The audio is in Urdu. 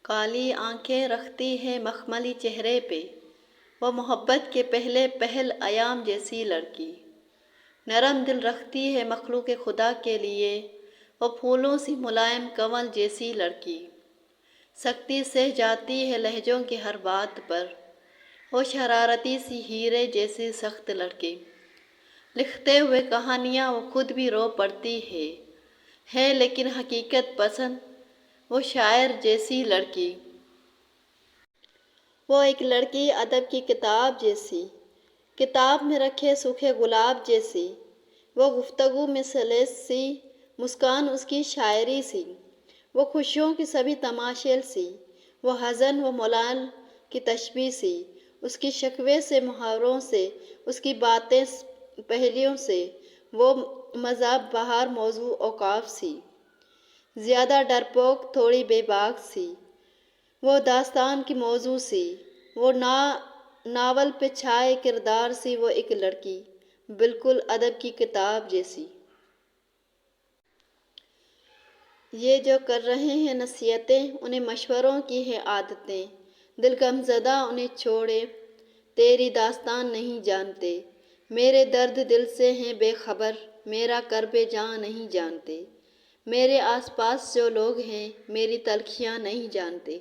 کالی آنکھیں رکھتی ہے مخملی چہرے پہ، وہ محبت کے پہلے پہل ایام جیسی لڑکی۔ نرم دل رکھتی ہے مخلوق خدا کے لیے، وہ پھولوں سی ملائم کنول جیسی لڑکی۔ سختی سہ جاتی ہے لہجوں کی ہر بات پر، وہ شرارتی سی ہیرے جیسی سخت لڑکی۔ لکھتے ہوئے کہانیاں وہ خود بھی رو پڑتی ہے لیکن حقیقت پسند، وہ شاعر جیسی لڑکی۔ وہ ایک لڑکی ادب کی کتاب جیسی، کتاب میں رکھے سوکھے گلاب جیسی۔ وہ گفتگو میں سلیس سی، مسکان اس کی شاعری سی۔ وہ خوشیوں کی سبھی تماشیل سی، وہ حزن و ملال کی تشبیہ سی۔ اس کی شکوے سے محاوروں سے، اس کی باتیں پہیلیوں سے، وہ مذاق بہار موضوع اوقاف سی۔ زیادہ ڈرپوک تھوڑی بے باک سی، وہ داستان کی موضوع سی۔ وہ ناول پہ چھائے کردار سی، وہ ایک لڑکی بالکل ادب کی کتاب جیسی۔ یہ جو کر رہے ہیں نصیحتیں، انہیں مشوروں کی ہیں عادتیں۔ دل غمزدہ انہیں چھوڑے، تیری داستان نہیں جانتے۔ میرے درد دل سے ہیں بے خبر، میرا کرب جاں نہیں جانتے۔ میرے آس پاس جو لوگ ہیں، میری تلخیاں نہیں جانتے۔